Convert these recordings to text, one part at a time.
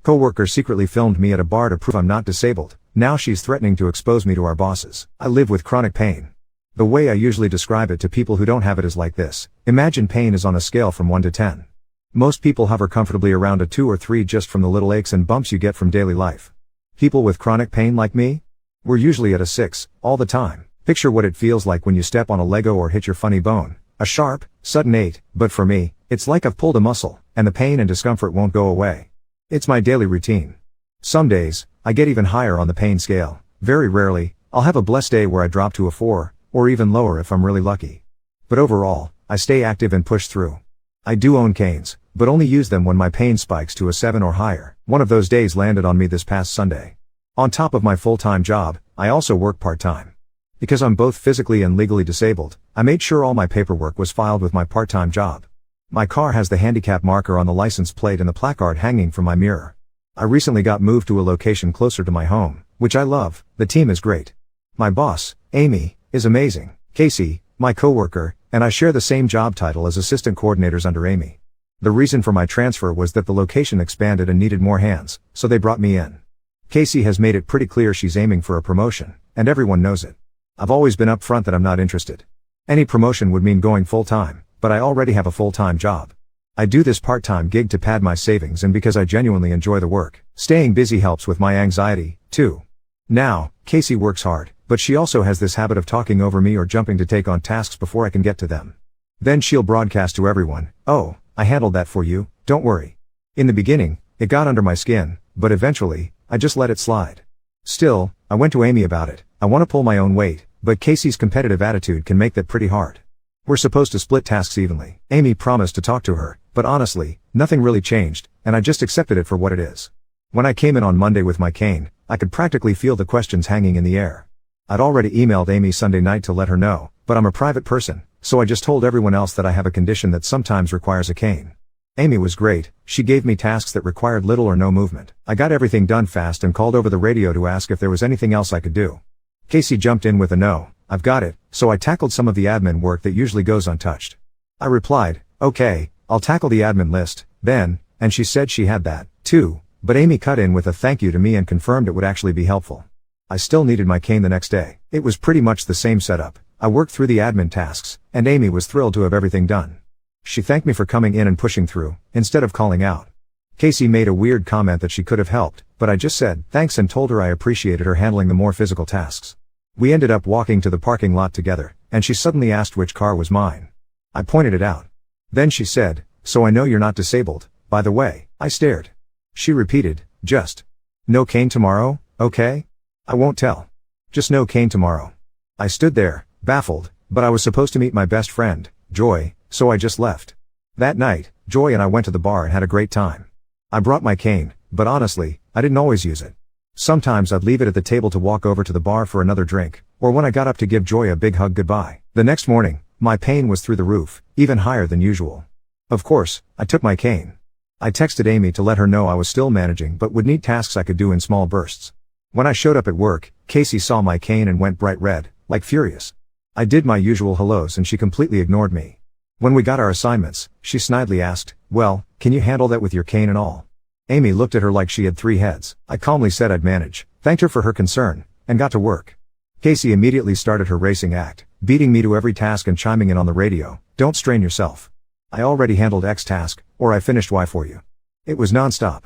Coworkers secretly filmed me at a bar to prove I'm not disabled. Now she's threatening to expose me to our bosses. I live with chronic pain. The way I usually describe it to people who don't have it is like this. Imagine pain is on a scale from 1 to 10. Most people hover comfortably around a 2 or 3 just from the little aches and bumps you get from daily life. People with chronic pain like me? We're usually at a 6, all the time. Picture what it feels like when you step on a Lego or hit your funny bone. A sharp, sudden 8, but for me, it's like I've pulled a muscle, and the pain and discomfort won't go away. It's my daily routine. Some days, I get even higher on the pain scale. Very rarely, I'll have a blessed day where I drop to a 4, or even lower if I'm really lucky. But overall, I stay active and push through. I do own canes, but only use them when my pain spikes to a 7 or higher. One of those days landed on me this past Sunday. On top of my full-time job, I also work part-time. Because I'm both physically and legally disabled, I made sure all my paperwork was filed with my part-time job. My car has the handicap marker on the license plate and the placard hanging from my mirror. I recently got moved to a location closer to my home, which I love. The team is great. My boss, Amy, is amazing. Casey, my coworker, and I share the same job title as assistant coordinators under Amy. The reason for my transfer was that the location expanded and needed more hands, so they brought me in. Casey has made it pretty clear she's aiming for a promotion, and everyone knows it. I've always been upfront that I'm not interested. Any promotion would mean going full-time, but I already have a full-time job. I do this part-time gig to pad my savings and because I genuinely enjoy the work. Staying busy helps with my anxiety, too. Now, Casey works hard, but she also has this habit of talking over me or jumping to take on tasks before I can get to them. Then she'll broadcast to everyone, "Oh, I handled that for you, don't worry." In the beginning, it got under my skin, but eventually, I just let it slide. Still, I went to Amy about it. I want to pull my own weight, but Casey's competitive attitude can make that pretty hard. We're supposed to split tasks evenly. Amy promised to talk to her, but honestly, nothing really changed, and I just accepted it for what it is. When I came in on Monday with my cane, I could practically feel the questions hanging in the air. I'd already emailed Amy Sunday night to let her know, but I'm a private person, so I just told everyone else that I have a condition that sometimes requires a cane. Amy was great. She gave me tasks that required little or no movement. I got everything done fast and called over the radio to ask if there was anything else I could do. Casey jumped in with a "No, I've got it," so I tackled some of the admin work that usually goes untouched. I replied, "Okay, I'll tackle the admin list, then," and she said she had that, too, but Amy cut in with a thank you to me and confirmed it would actually be helpful. I still needed my cane the next day. It was pretty much the same setup. I worked through the admin tasks, and Amy was thrilled to have everything done. She thanked me for coming in and pushing through, instead of calling out. Casey made a weird comment that she could have helped, but I just said thanks and told her I appreciated her handling the more physical tasks. We ended up walking to the parking lot together, and she suddenly asked which car was mine. I pointed it out. Then she said, "So I know you're not disabled, by the way." I stared. She repeated, "Just no cane tomorrow, okay?" "I won't tell. Just no cane tomorrow." I stood there, baffled, but I was supposed to meet my best friend, Joy, so I just left. That night, Joy and I went to the bar and had a great time. I brought my cane, but honestly, I didn't always use it. Sometimes I'd leave it at the table to walk over to the bar for another drink, or when I got up to give Joy a big hug goodbye. The next morning, my pain was through the roof, even higher than usual. Of course, I took my cane. I texted Amy to let her know I was still managing but would need tasks I could do in small bursts. When I showed up at work, Casey saw my cane and went bright red, like furious. I did my usual hellos and she completely ignored me. When we got our assignments, she snidely asked, "Well, can you handle that with your cane and all?" Amy looked at her like she had 3 heads. I calmly said I'd manage, thanked her for her concern, and got to work. Casey immediately started her racing act, beating me to every task and chiming in on the radio, "Don't strain yourself. I already handled X task, or I finished Y for you." It was nonstop.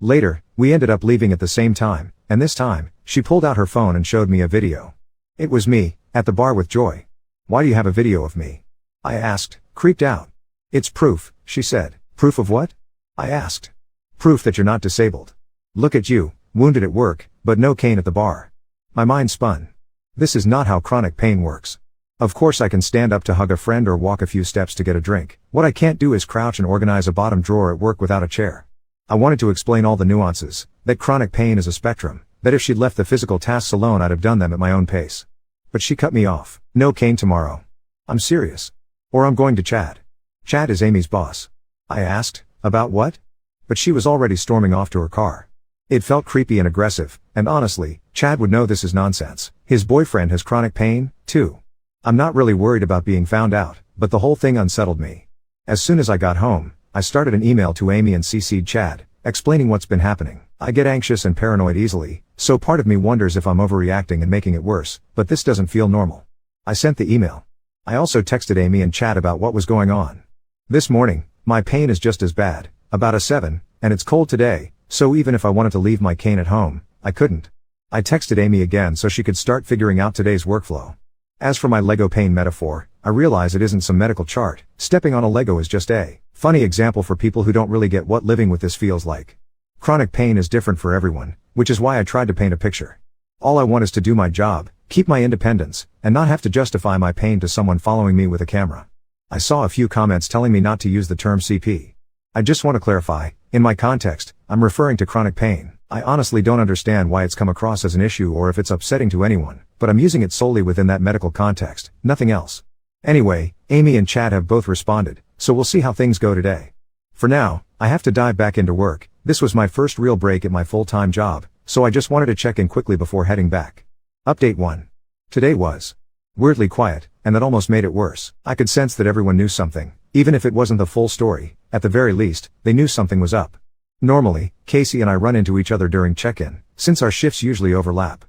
Later, we ended up leaving at the same time, and this time, she pulled out her phone and showed me a video. It was me, at the bar with Joy. "Why do you have a video of me?" I asked, creeped out. "It's proof," she said. "Proof of what?" I asked. "Proof that you're not disabled. Look at you, wounded at work, but no cane at the bar." My mind spun. This is not how chronic pain works. Of course I can stand up to hug a friend or walk a few steps to get a drink. What I can't do is crouch and organize a bottom drawer at work without a chair. I wanted to explain all the nuances, that chronic pain is a spectrum, that if she'd left the physical tasks alone I'd have done them at my own pace. But she cut me off. "No cane tomorrow. I'm serious. Or I'm going to Chad." Chad is Amy's boss. I asked, "About what?" But she was already storming off to her car. It felt creepy and aggressive, and honestly, Chad would know this is nonsense. His boyfriend has chronic pain, too. I'm not really worried about being found out, but the whole thing unsettled me. As soon as I got home, I started an email to Amy and CC'd Chad, explaining what's been happening. I get anxious and paranoid easily, so part of me wonders if I'm overreacting and making it worse, but this doesn't feel normal. I sent the email. I also texted Amy and Chad about what was going on. This morning, my pain is just as bad, about a 7, and it's cold today, so even if I wanted to leave my cane at home, I couldn't. I texted Amy again so she could start figuring out today's workflow. As for my Lego pain metaphor, I realize it isn't some medical chart. Stepping on a Lego is just a funny example for people who don't really get what living with this feels like. Chronic pain is different for everyone, which is why I tried to paint a picture. All I want is to do my job, keep my independence, and not have to justify my pain to someone following me with a camera. I saw a few comments telling me not to use the term CP. I just want to clarify, in my context, I'm referring to chronic pain. I honestly don't understand why it's come across as an issue or if it's upsetting to anyone, but I'm using it solely within that medical context, nothing else. Anyway, Amy and Chad have both responded, so we'll see how things go today. For now, I have to dive back into work. This was my first real break at my full-time job, so I just wanted to check in quickly before heading back. Update 1. Today was weirdly quiet, and that almost made it worse. I could sense that everyone knew something, even if it wasn't the full story. At the very least, they knew something was up. Normally, Casey and I run into each other during check-in, since our shifts usually overlap.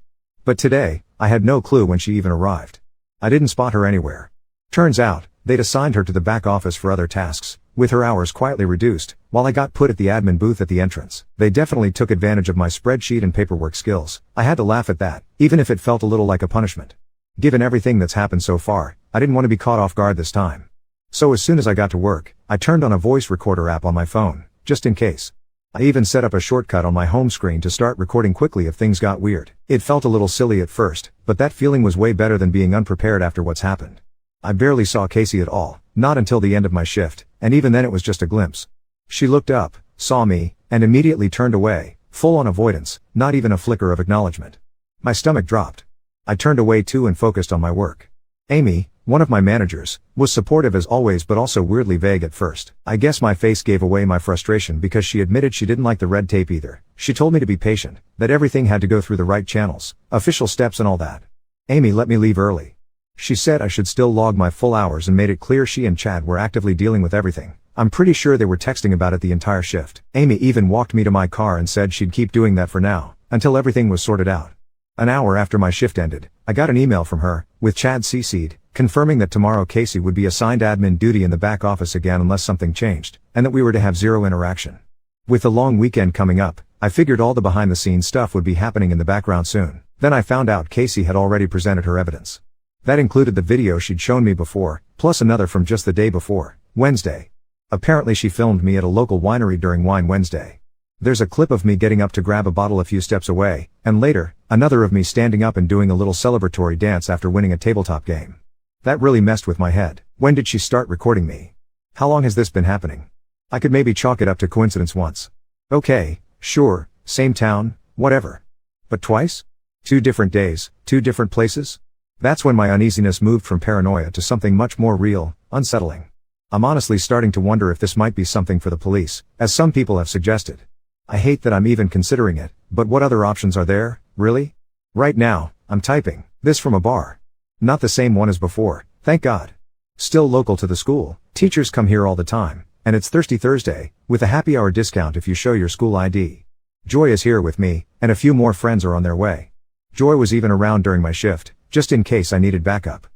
But today, I had no clue when she even arrived. I didn't spot her anywhere. Turns out, they'd assigned her to the back office for other tasks, with her hours quietly reduced, while I got put at the admin booth at the entrance. They definitely took advantage of my spreadsheet and paperwork skills. I had to laugh at that, even if it felt a little like a punishment. Given everything that's happened so far, I didn't want to be caught off guard this time. So as soon as I got to work, I turned on a voice recorder app on my phone, just in case. I even set up a shortcut on my home screen to start recording quickly if things got weird. It felt a little silly at first, but that feeling was way better than being unprepared after what's happened. I barely saw Casey at all, not until the end of my shift, and even then it was just a glimpse. She looked up, saw me, and immediately turned away, full on avoidance, not even a flicker of acknowledgement. My stomach dropped. I turned away too and focused on my work. Amy, one of my managers, was supportive as always but also weirdly vague at first. I guess my face gave away my frustration because she admitted she didn't like the red tape either. She told me to be patient, that everything had to go through the right channels, official steps and all that. Amy let me leave early. She said I should still log my full hours and made it clear she and Chad were actively dealing with everything. I'm pretty sure they were texting about it the entire shift. Amy even walked me to my car and said she'd keep doing that for now, until everything was sorted out. An hour after my shift ended, I got an email from her, with Chad CC'd, confirming that tomorrow Casey would be assigned admin duty in the back office again unless something changed, and that we were to have zero interaction. With the long weekend coming up, I figured all the behind-the-scenes stuff would be happening in the background soon. Then I found out Casey had already presented her evidence. That included the video she'd shown me before, plus another from just the day before, Wednesday. Apparently she filmed me at a local winery during Wine Wednesday. There's a clip of me getting up to grab a bottle a few steps away, and later, another of me standing up and doing a little celebratory dance after winning a tabletop game. That really messed with my head. When did she start recording me? How long has this been happening? I could maybe chalk it up to coincidence once. Okay, sure, same town, whatever. But twice? 2 different days, 2 different places? That's when my uneasiness moved from paranoia to something much more real, unsettling. I'm honestly starting to wonder if this might be something for the police, as some people have suggested. I hate that I'm even considering it, but what other options are there, really? Right now, I'm typing this from a bar. Not the same one as before, thank God. Still local to the school, teachers come here all the time, and it's Thirsty Thursday, with a happy hour discount if you show your school ID. Joy is here with me, and a few more friends are on their way. Joy was even around during my shift, just in case I needed backup.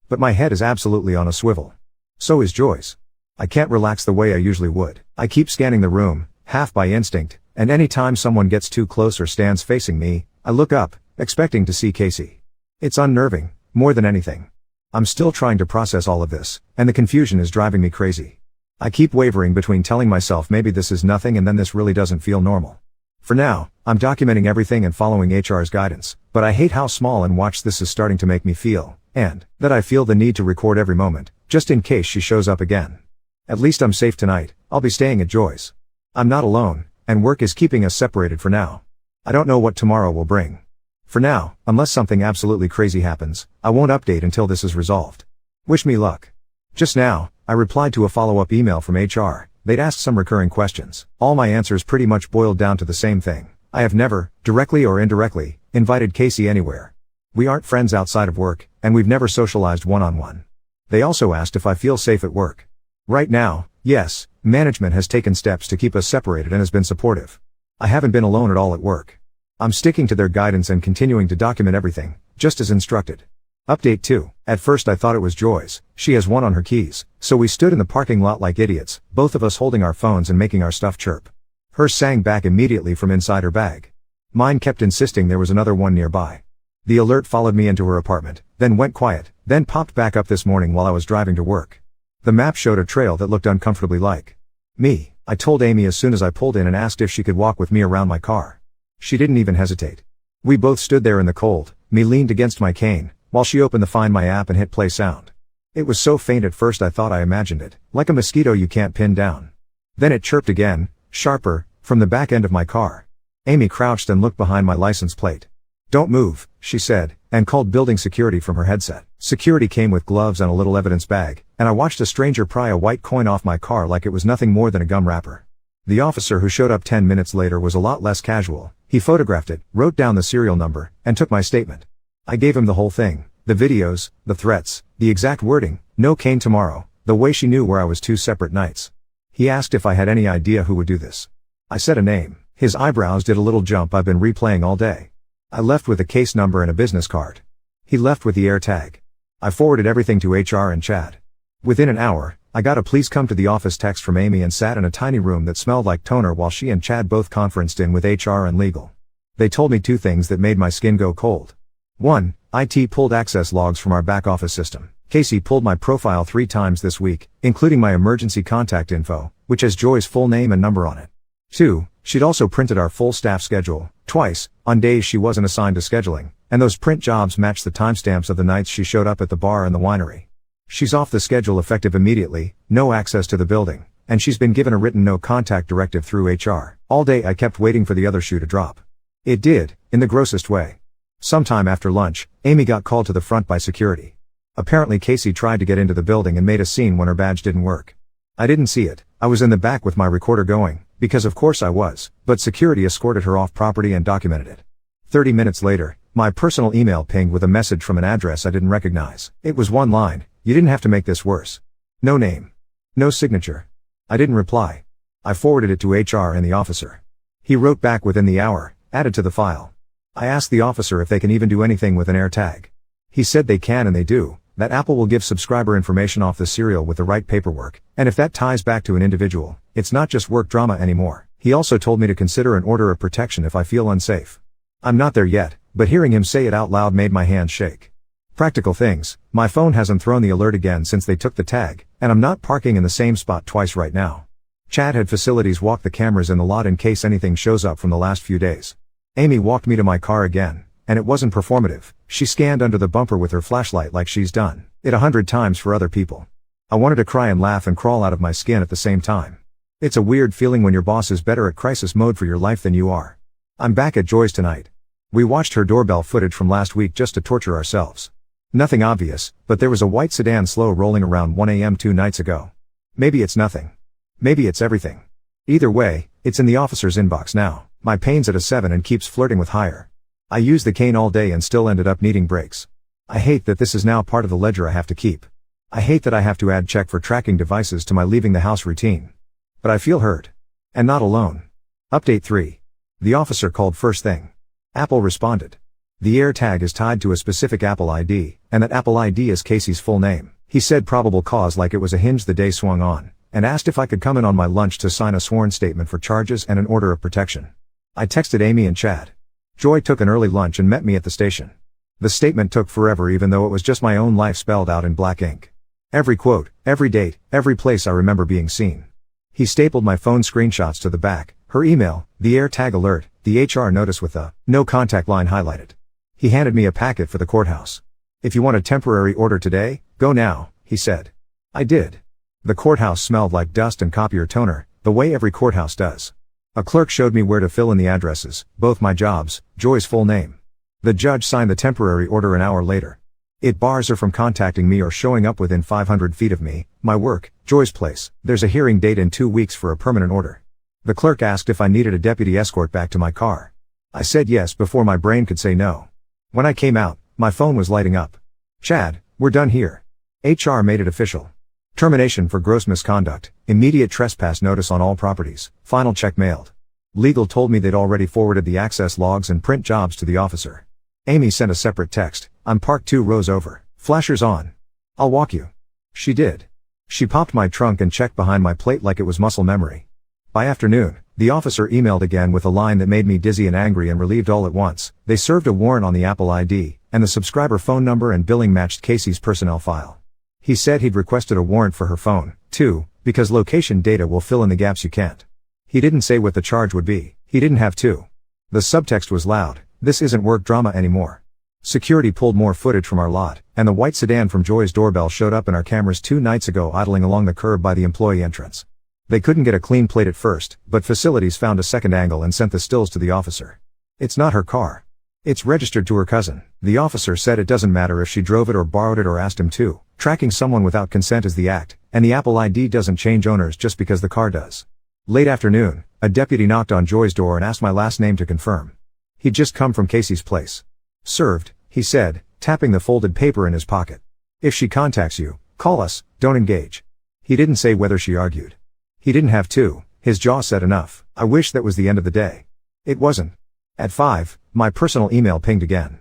But my head is absolutely on a swivel. So is Joy's. I can't relax the way I usually would. I keep scanning the room, half by instinct, and any time someone gets too close or stands facing me, I look up, expecting to see Casey. It's unnerving, more than anything. I'm still trying to process all of this, and the confusion is driving me crazy. I keep wavering between telling myself maybe this is nothing and then this really doesn't feel normal. For now, I'm documenting everything and following HR's guidance, but I hate how small and watched this is starting to make me feel, and that I feel the need to record every moment, just in case she shows up again. At least I'm safe tonight. I'll be staying at Joy's. I'm not alone, and work is keeping us separated for now. I don't know what tomorrow will bring. For now, unless something absolutely crazy happens, I won't update until this is resolved. Wish me luck. Just now, I replied to a follow-up email from HR. They'd asked some recurring questions. All my answers pretty much boiled down to the same thing. I have never, directly or indirectly, invited Casey anywhere. We aren't friends outside of work, and we've never socialized one-on-one. They also asked if I feel safe at work. Right now, yes, management has taken steps to keep us separated and has been supportive. I haven't been alone at all at work. I'm sticking to their guidance and continuing to document everything, just as instructed. Update 2. At first I thought it was Joy's. She has one on her keys, so we stood in the parking lot like idiots, both of us holding our phones and making our stuff chirp. Hers sang back immediately from inside her bag. Mine kept insisting there was another one nearby. The alert followed me into her apartment, then went quiet, then popped back up this morning while I was driving to work. The map showed a trail that looked uncomfortably like me. I told Amy as soon as I pulled in and asked if she could walk with me around my car. She didn't even hesitate. We both stood there in the cold, me leaned against my cane, while she opened the Find My app and hit play sound. It was so faint at first I thought I imagined it, like a mosquito you can't pin down. Then it chirped again, sharper, from the back end of my car. Amy crouched and looked behind my license plate. "Don't move," she said, and called building security from her headset. Security came with gloves and a little evidence bag, and I watched a stranger pry a white coin off my car like it was nothing more than a gum wrapper. The officer who showed up 10 minutes later was a lot less casual. He photographed it, wrote down the serial number, and took my statement. I gave him the whole thing, the videos, the threats, the exact wording, no cane tomorrow, the way she knew where I was 2 separate nights. He asked if I had any idea who would do this. I said a name. His eyebrows did a little jump I've been replaying all day. I left with a case number and a business card. He left with the air tag. I forwarded everything to HR and Chad. Within an hour, I got a "please come to the office" text from Amy and sat in a tiny room that smelled like toner while she and Chad both conferenced in with HR and legal. They told me 2 things that made my skin go cold. 1. IT pulled access logs from our back office system. Casey pulled my profile 3 times this week, including my emergency contact info, which has Joy's full name and number on it. 2. She'd also printed our full staff schedule, twice, on days she wasn't assigned to scheduling, and those print jobs matched the timestamps of the nights she showed up at the bar and the winery. She's off the schedule effective immediately, no access to the building, and she's been given a written no contact directive through HR. All day I kept waiting for the other shoe to drop. It did, in the grossest way. Sometime after lunch, Amy got called to the front by security. Apparently Casey tried to get into the building and made a scene when her badge didn't work. I didn't see it. I was in the back with my recorder going, because of course I was, but security escorted her off property and documented it. 30 minutes later, my personal email pinged with a message from an address I didn't recognize. It was one line: "You didn't have to make this worse." No name. No signature. I didn't reply. I forwarded it to HR and the officer. He wrote back within the hour, added to the file. I asked the officer if they can even do anything with an air tag. He said they can and they do, that Apple will give subscriber information off the serial with the right paperwork, and if that ties back to an individual, it's not just work drama anymore. He also told me to consider an order of protection if I feel unsafe. I'm not there yet, but hearing him say it out loud made my hands shake. Practical things: my phone hasn't thrown the alert again since they took the tag, and I'm not parking in the same spot twice right now. Chad had facilities walk the cameras in the lot in case anything shows up from the last few days. Amy walked me to my car again, and it wasn't performative. She scanned under the bumper with her flashlight like she's done it 100 times for other people. I wanted to cry and laugh and crawl out of my skin at the same time. It's a weird feeling when your boss is better at crisis mode for your life than you are. I'm back at Joy's tonight. We watched her doorbell footage from last week just to torture ourselves. Nothing obvious, but there was a white sedan slow rolling around 1 a.m. 2 nights ago. Maybe it's nothing. Maybe it's everything. Either way, it's in the officer's inbox now. My pain's at a 7 and keeps flirting with higher. I used the cane all day and still ended up needing breaks. I hate that this is now part of the ledger I have to keep. I hate that I have to add check for tracking devices to my leaving the house routine. But I feel hurt. And not alone. Update 3. The officer called first thing. Apple responded. The air tag is tied to a specific Apple ID, and that Apple ID is Casey's full name. He said probable cause like it was a hinge the day swung on, and asked if I could come in on my lunch to sign a sworn statement for charges and an order of protection. I texted Amy and Chad. Joy took an early lunch and met me at the station. The statement took forever even though it was just my own life spelled out in black ink. Every quote, every date, every place I remember being seen. He stapled my phone screenshots to the back, her email, the air tag alert, the HR notice with the no contact line highlighted. He handed me a packet for the courthouse. "If you want a temporary order today, go now," he said. I did. The courthouse smelled like dust and copier toner, the way every courthouse does. A clerk showed me where to fill in the addresses, both my jobs, Joy's full name. The judge signed the temporary order an hour later. It bars her from contacting me or showing up within 500 feet of me, my work, Joy's place. There's a hearing date in 2 weeks for a permanent order. The clerk asked if I needed a deputy escort back to my car. I said yes before my brain could say no. When I came out, my phone was lighting up. "Chad, we're done here." HR made it official. Termination for gross misconduct, immediate trespass notice on all properties, final check mailed. Legal told me they'd already forwarded the access logs and print jobs to the officer. Amy sent a separate text. I'm parked 2 rows over. Flashers on. I'll walk you. She did. She popped my trunk and checked behind my plate like it was muscle memory. By afternoon, the officer emailed again with a line that made me dizzy and angry and relieved all at once. They served a warrant on the Apple ID, and the subscriber phone number and billing matched Casey's personnel file. He said he'd requested a warrant for her phone, too, because location data will fill in the gaps you can't. He didn't say what the charge would be. He didn't have to. The subtext was loud. This isn't work drama anymore. Security pulled more footage from our lot, and the white sedan from Joy's doorbell showed up in our cameras 2 nights ago idling along the curb by the employee entrance. They couldn't get a clean plate at first, but facilities found a second angle and sent the stills to the officer. It's not her car. It's registered to her cousin. The officer said it doesn't matter if she drove it or borrowed it or asked him to. Tracking someone without consent is the act, and the Apple ID doesn't change owners just because the car does. Late afternoon, a deputy knocked on Joy's door and asked my last name to confirm. He'd just come from Casey's place. Served, he said, tapping the folded paper in his pocket. If she contacts you, call us, don't engage. He didn't say whether she argued. He didn't have to. His jaw said enough. I wish that was the end of the day. It wasn't. At 5, my personal email pinged again.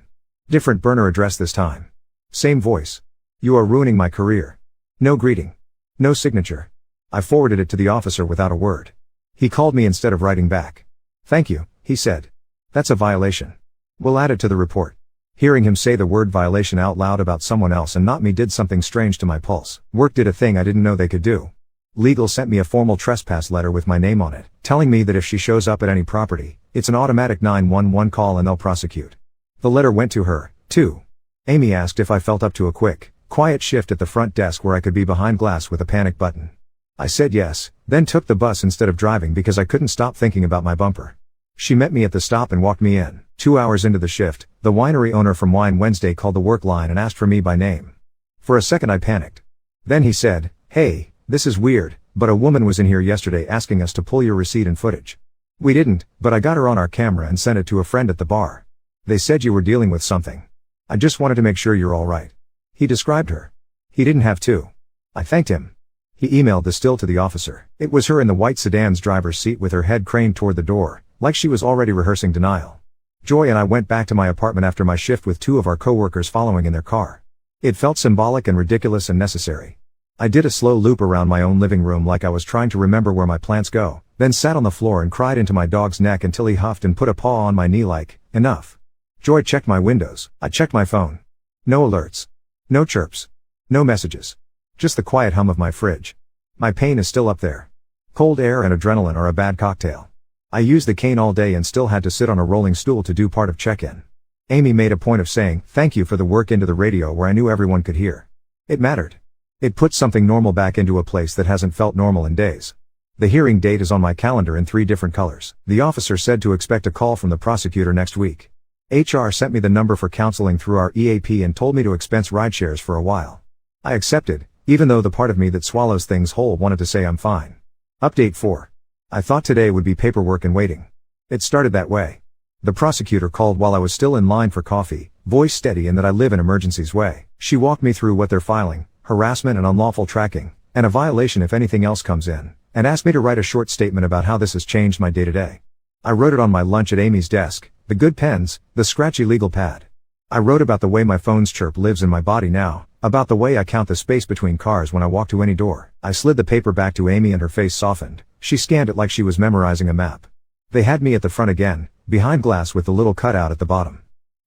Different burner address this time. Same voice. You are ruining my career. No greeting. No signature. I forwarded it to the officer without a word. He called me instead of writing back. Thank you, he said. That's a violation. We'll add it to the report. Hearing him say the word violation out loud about someone else and not me did something strange to my pulse. Work did a thing I didn't know they could do. Legal sent me a formal trespass letter with my name on it, telling me that if she shows up at any property, it's an automatic 911 call and they'll prosecute. The letter went to her, too. Amy asked if I felt up to a quick, quiet shift at the front desk where I could be behind glass with a panic button. I said yes, then took the bus instead of driving because I couldn't stop thinking about my bumper. She met me at the stop and walked me in. 2 hours into the shift, the winery owner from Wine Wednesday called the work line and asked for me by name. For a second I panicked. Then he said, "Hey, this is weird, but a woman was in here yesterday asking us to pull your receipt and footage. We didn't, but I got her on our camera and sent it to a friend at the bar. They said you were dealing with something. I just wanted to make sure you're all right." He described her. He didn't have to. I thanked him. He emailed the still to the officer. It was her in the white sedan's driver's seat with her head craned toward the door, like she was already rehearsing denial. Joy and I went back to my apartment after my shift with 2 of our coworkers following in their car. It felt symbolic and ridiculous and necessary. I did a slow loop around my own living room like I was trying to remember where my plants go, then sat on the floor and cried into my dog's neck until he huffed and put a paw on my knee like, enough. Joy checked my windows. I checked my phone. No alerts. No chirps. No messages. Just the quiet hum of my fridge. My pain is still up there. Cold air and adrenaline are a bad cocktail. I used the cane all day and still had to sit on a rolling stool to do part of check-in. Amy made a point of saying, "Thank you for the work," into the radio where I knew everyone could hear. It mattered. It put something normal back into a place that hasn't felt normal in days. The hearing date is on my calendar in 3 different colors. The officer said to expect a call from the prosecutor next week. HR sent me the number for counseling through our EAP and told me to expense rideshares for a while. I accepted, even though the part of me that swallows things whole wanted to say I'm fine. Update 4. I thought today would be paperwork and waiting. It started that way. The prosecutor called while I was still in line for coffee, voice steady in that I live in emergencies way. She walked me through what they're filing, harassment and unlawful tracking, and a violation if anything else comes in, and asked me to write a short statement about how this has changed my day-to-day. I wrote it on my lunch at Amy's desk, the good pens, the scratchy legal pad. I wrote about the way my phone's chirp lives in my body now, about the way I count the space between cars when I walk to any door. I slid the paper back to Amy and her face softened. She scanned it like she was memorizing a map. They had me at the front again, behind glass with the little cutout at the bottom.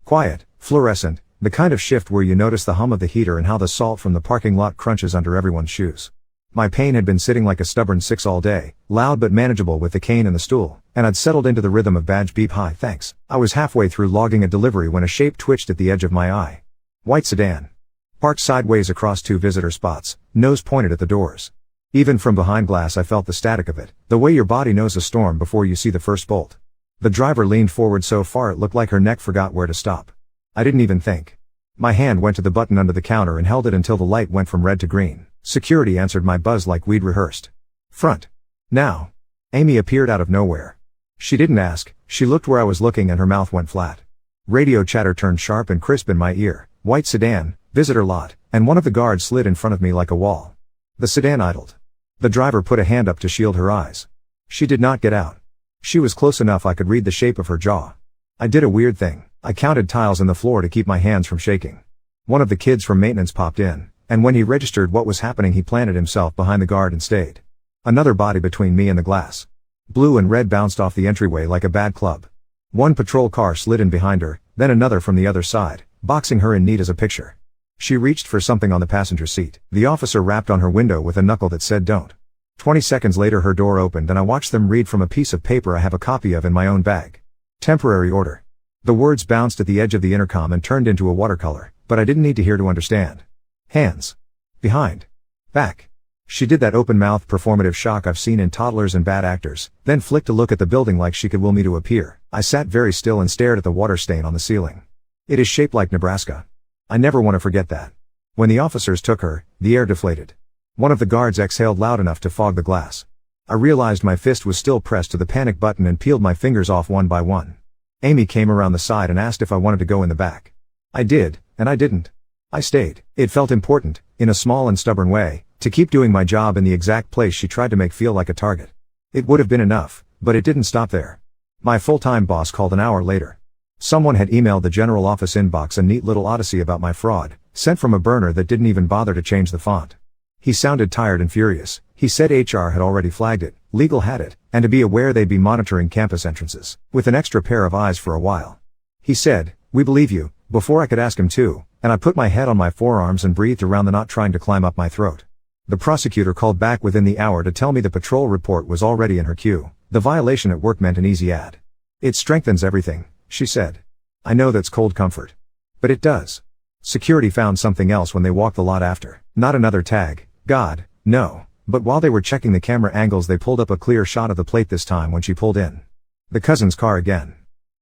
Quiet, fluorescent, the kind of shift where you notice the hum of the heater and how the salt from the parking lot crunches under everyone's shoes. My pain had been sitting like a stubborn 6 all day, loud but manageable with the cane and the stool, and I'd settled into the rhythm of badge beep hi thanks. I was halfway through logging a delivery when a shape twitched at the edge of my eye. White sedan. Parked sideways across 2 visitor spots, nose pointed at the doors. Even from behind glass I felt the static of it, the way your body knows a storm before you see the first bolt. The driver leaned forward so far it looked like her neck forgot where to stop. I didn't even think. My hand went to the button under the counter and held it until the light went from red to green. Security answered my buzz like we'd rehearsed. Front. Now. Amy appeared out of nowhere. She didn't ask, she looked where I was looking and her mouth went flat. Radio chatter turned sharp and crisp in my ear. White sedan, visitor lot, and one of the guards slid in front of me like a wall. The sedan idled. The driver put a hand up to shield her eyes. She did not get out. She was close enough I could read the shape of her jaw. I did a weird thing. I counted tiles in the floor to keep my hands from shaking. One of the kids from maintenance popped in, and when he registered what was happening he planted himself behind the guard and stayed. Another body between me and the glass. Blue and red bounced off the entryway like a bad club. One patrol car slid in behind her, then another from the other side, boxing her in neat as a picture. She reached for something on the passenger seat. The officer rapped on her window with a knuckle that said don't. 20 seconds later her door opened and I watched them read from a piece of paper I have a copy of in my own bag. Temporary order. The words bounced at the edge of the intercom and turned into a watercolor, but I didn't need to hear to understand. Hands. Behind. Back. She did that open-mouthed performative shock I've seen in toddlers and bad actors, then flicked a look at the building like she could will me to appear. I sat very still and stared at the water stain on the ceiling. It is shaped like Nebraska. I never want to forget that. When the officers took her, the air deflated. One of the guards exhaled loud enough to fog the glass. I realized my fist was still pressed to the panic button and peeled my fingers off one by one. Amy came around the side and asked if I wanted to go in the back. I did, and I didn't. I stayed. It felt important, in a small and stubborn way, to keep doing my job in the exact place she tried to make feel like a target. It would have been enough, but it didn't stop there. My full-time boss called an hour later. Someone had emailed the general office inbox a neat little odyssey about my fraud, sent from a burner that didn't even bother to change the font. He sounded tired and furious. He said HR had already flagged it, legal had it, and to be aware they'd be monitoring campus entrances, with an extra pair of eyes for a while. He said, "We believe you," before I could ask him to, and I put my head on my forearms and breathed around the knot trying to climb up my throat. The prosecutor called back within the hour to tell me the patrol report was already in her queue. The violation at work meant an easy ad. "It strengthens everything," she said. I know that's cold comfort. But it does. Security found something else when they walked the lot after. Not another tag. God, no. But while they were checking the camera angles they pulled up a clear shot of the plate this time when she pulled in. The cousin's car again.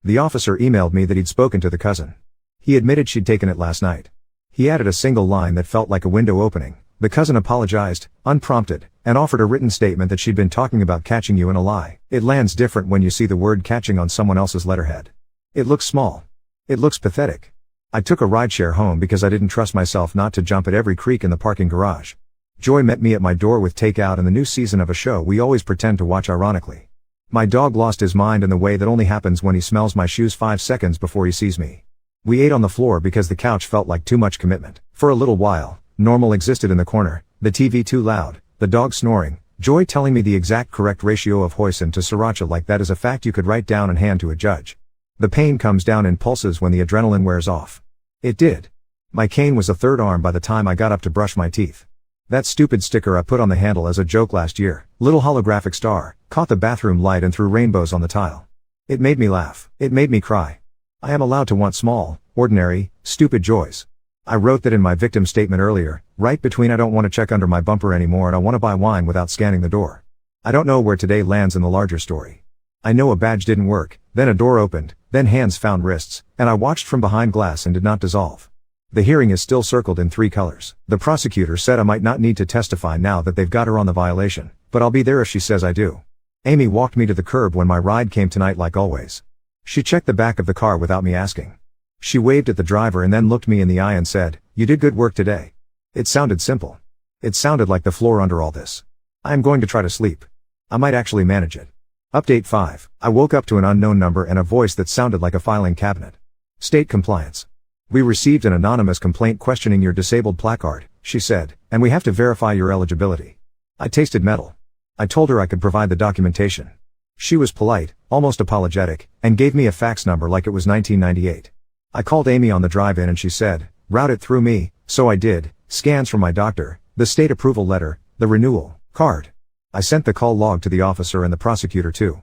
The officer emailed me that he'd spoken to the cousin. He admitted she'd taken it last night. He added a single line that felt like a window opening. The cousin apologized, unprompted, and offered a written statement that she'd been talking about catching you in a lie. It lands different when you see the word catching on someone else's letterhead. It looks small. It looks pathetic. I took a rideshare home because I didn't trust myself not to jump at every creak in the parking garage. Joy met me at my door with takeout and the new season of a show we always pretend to watch ironically. My dog lost his mind in the way that only happens when he smells my shoes 5 seconds before he sees me. We ate on the floor because the couch felt like too much commitment. For a little while, normal existed in the corner, the TV too loud, the dog snoring, Joy telling me the exact correct ratio of hoisin to sriracha like that is a fact you could write down and hand to a judge. The pain comes down in pulses when the adrenaline wears off. It did. My cane was a third arm by the time I got up to brush my teeth. That stupid sticker I put on the handle as a joke last year, little holographic star, caught the bathroom light and threw rainbows on the tile. It made me laugh. It made me cry. I am allowed to want small, ordinary, stupid joys. I wrote that in my victim statement earlier, right between I don't want to check under my bumper anymore and I want to buy wine without scanning the door. I don't know where today lands in the larger story. I know a badge didn't work, then a door opened, then hands found wrists, and I watched from behind glass and did not dissolve. The hearing is still circled in 3 colors. The prosecutor said I might not need to testify now that they've got her on the violation, but I'll be there if she says I do. Amy walked me to the curb when my ride came tonight like always. She checked the back of the car without me asking. She waved at the driver and then looked me in the eye and said, "You did good work today." It sounded simple. It sounded like the floor under all this. I am going to try to sleep. I might actually manage it. Update 5. I woke up to an unknown number and a voice that sounded like a filing cabinet. State compliance. "We received an anonymous complaint questioning your disabled placard," she said, "and we have to verify your eligibility." I tasted metal. I told her I could provide the documentation. She was polite, almost apologetic, and gave me a fax number like it was 1998. I called Amy on the drive-in and she said, "Route it through me," so I did. Scans from my doctor, the state approval letter, the renewal card. I sent the call log to the officer and the prosecutor too.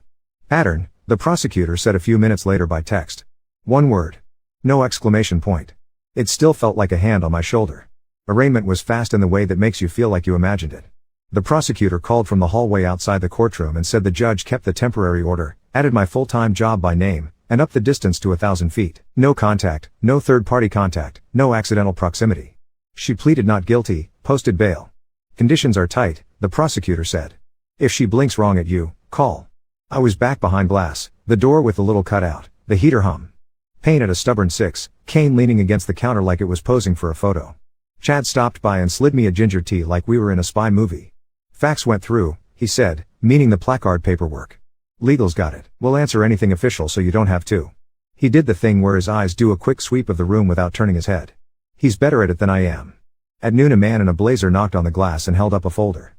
Pattern, the prosecutor said a few minutes later by text. One word. No exclamation point. It still felt like a hand on my shoulder. Arraignment was fast in the way that makes you feel like you imagined it. The prosecutor called from the hallway outside the courtroom and said the judge kept the temporary order, added my full-time job by name, and upped the distance to 1,000 feet. No contact, no third-party contact, no accidental proximity. She pleaded not guilty, posted bail. Conditions are tight, the prosecutor said. If she blinks wrong at you, call. I was back behind glass, the door with the little cutout, the heater hum. Pain at a stubborn 6, cane leaning against the counter like it was posing for a photo. Chad stopped by and slid me a ginger tea like we were in a spy movie. Fax went through, he said, meaning the placard paperwork. Legal's got it. We'll answer anything official so you don't have to. He did the thing where his eyes do a quick sweep of the room without turning his head. He's better at it than I am. At noon a man in a blazer knocked on the glass and held up a folder.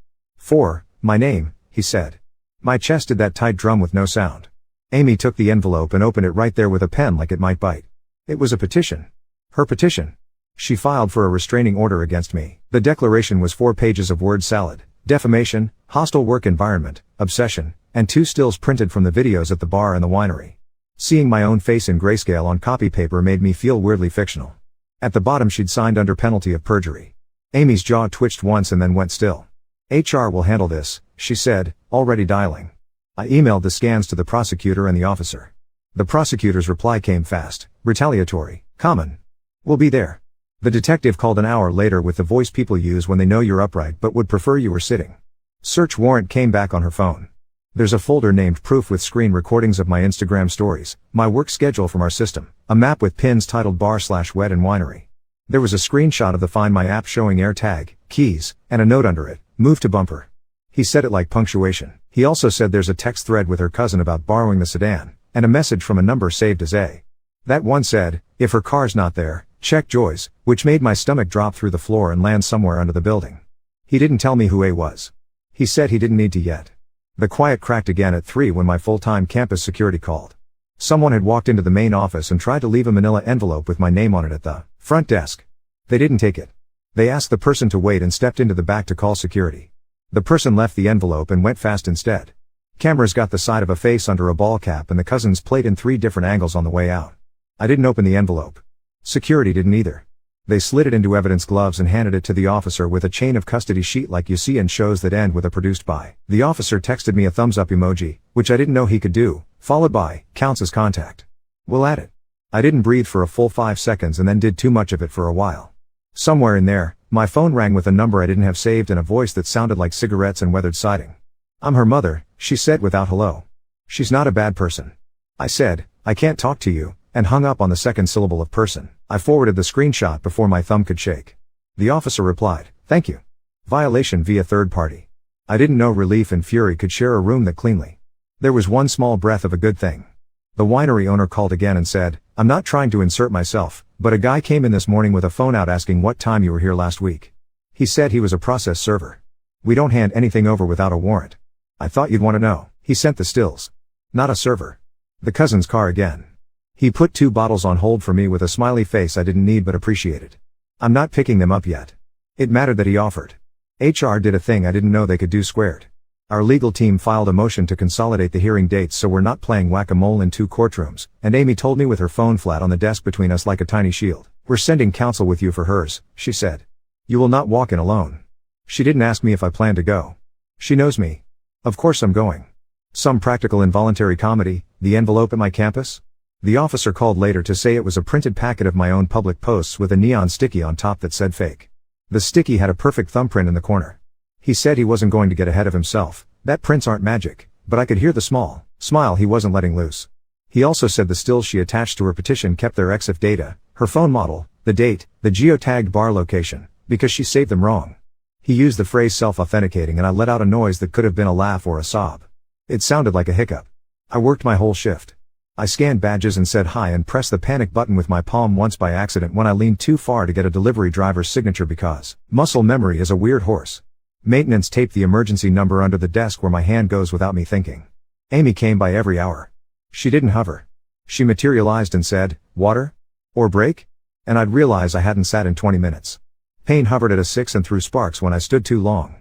My name, he said. My chest did that tight drum with no sound. Amy took the envelope and opened it right there with a pen like it might bite. It was a petition. Her petition. She filed for a restraining order against me. The declaration was 4 pages of word salad, defamation, hostile work environment, obsession, and 2 stills printed from the videos at the bar and the winery. Seeing my own face in grayscale on copy paper made me feel weirdly fictional. At the bottom she'd signed under penalty of perjury. Amy's jaw twitched once and then went still. HR will handle this, she said, already dialing. I emailed the scans to the prosecutor and the officer. The prosecutor's reply came fast, retaliatory, common. We'll be there. The detective called an hour later with the voice people use when they know you're upright but would prefer you were sitting. Search warrant came back on her phone. There's a folder named Proof with screen recordings of my Instagram stories, my work schedule from our system, a map with pins titled bar/wet and winery. There was a screenshot of the Find My app showing air tag, keys, and a note under it, move to bumper. He said it like punctuation. He also said there's a text thread with her cousin about borrowing the sedan, and a message from a number saved as A. That one said, if her car's not there, check Joy's, which made my stomach drop through the floor and land somewhere under the building. He didn't tell me who A was. He said he didn't need to yet. The quiet cracked again at 3 when my full-time campus security called. Someone had walked into the main office and tried to leave a manila envelope with my name on it at the front desk. They didn't take it. They asked the person to wait and stepped into the back to call security. The person left the envelope and went fast instead. Cameras got the side of a face under a ball cap and the cousins played in 3 different angles on the way out. I didn't open the envelope. Security didn't either. They slid it into evidence gloves and handed it to the officer with a chain of custody sheet like you see in shows that end with a produced by. The officer texted me a thumbs up emoji, which I didn't know he could do, followed by, counts as contact. We'll at it. I didn't breathe for a full 5 seconds and then did too much of it for a while. Somewhere in there, my phone rang with a number I didn't have saved and a voice that sounded like cigarettes and weathered siding. I'm her mother, she said without hello. She's not a bad person. I said, I can't talk to you, and hung up on the second syllable of person. I forwarded the screenshot before my thumb could shake. The officer replied, thank you. Violation via third party. I didn't know relief and fury could share a room that cleanly. There was one small breath of a good thing. The winery owner called again and said, I'm not trying to insert myself, but a guy came in this morning with a phone out asking what time you were here last week. He said he was a process server. We don't hand anything over without a warrant. I thought you'd want to know. He sent the stills. Not a server. The cousin's car again. He put 2 bottles on hold for me with a smiley face I didn't need but appreciated. I'm not picking them up yet. It mattered that he offered. HR did a thing I didn't know they could do squared. Our legal team filed a motion to consolidate the hearing dates so we're not playing whack-a-mole in 2 courtrooms, and Amy told me with her phone flat on the desk between us like a tiny shield. We're sending counsel with you for hers, she said. You will not walk in alone. She didn't ask me if I planned to go. She knows me. Of course I'm going. Some practical involuntary comedy, the envelope at my campus? The officer called later to say it was a printed packet of my own public posts with a neon sticky on top that said fake. The sticky had a perfect thumbprint in the corner. He said he wasn't going to get ahead of himself, that prints aren't magic, but I could hear the smile he wasn't letting loose. He also said the stills she attached to her petition kept their EXIF data, her phone model, the date, the geotagged bar location, because she saved them wrong. He used the phrase self-authenticating and I let out a noise that could have been a laugh or a sob. It sounded like a hiccup. I worked my whole shift. I scanned badges and said hi and pressed the panic button with my palm once by accident when I leaned too far to get a delivery driver's signature because muscle memory is a weird horse. Maintenance taped the emergency number under the desk where my hand goes without me thinking. Amy came by every hour. She didn't hover. She materialized and said, water? Or break? And I'd realize I hadn't sat in 20 minutes. Pain hovered at a 6 and threw sparks when I stood too long.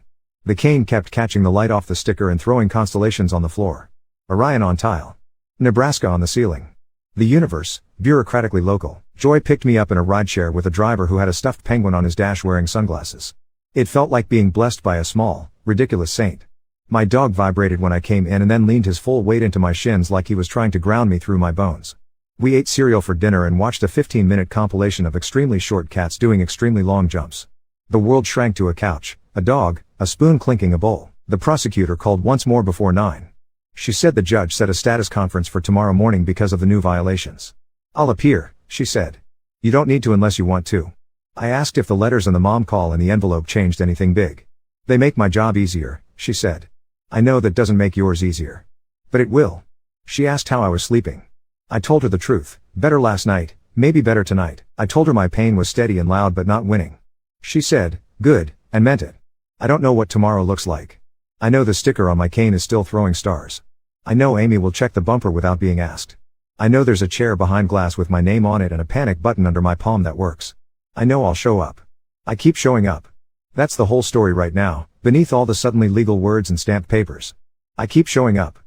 The cane kept catching the light off the sticker and throwing constellations on the floor. Orion on tile. Nebraska on the ceiling. The universe, bureaucratically local. Joy picked me up in a rideshare with a driver who had a stuffed penguin on his dash wearing sunglasses. It felt like being blessed by a small, ridiculous saint. My dog vibrated when I came in and then leaned his full weight into my shins like he was trying to ground me through my bones. We ate cereal for dinner and watched a 15-minute compilation of extremely short cats doing extremely long jumps. The world shrank to a couch, a dog, a spoon clinking a bowl. The prosecutor called once more before 9. She said the judge set a status conference for tomorrow morning because of the new violations. I'll appear, she said. You don't need to unless you want to. I asked if the letters and the mom call in the envelope changed anything big. They make my job easier, she said. I know that doesn't make yours easier. But it will. She asked how I was sleeping. I told her the truth. Better last night, maybe better tonight. I told her my pain was steady and loud but not winning. She said, good, and meant it. I don't know what tomorrow looks like. I know the sticker on my cane is still throwing stars. I know Amy will check the bumper without being asked. I know there's a chair behind glass with my name on it and a panic button under my palm that works. I know I'll show up. I keep showing up. That's the whole story right now, beneath all the suddenly legal words and stamped papers. I keep showing up.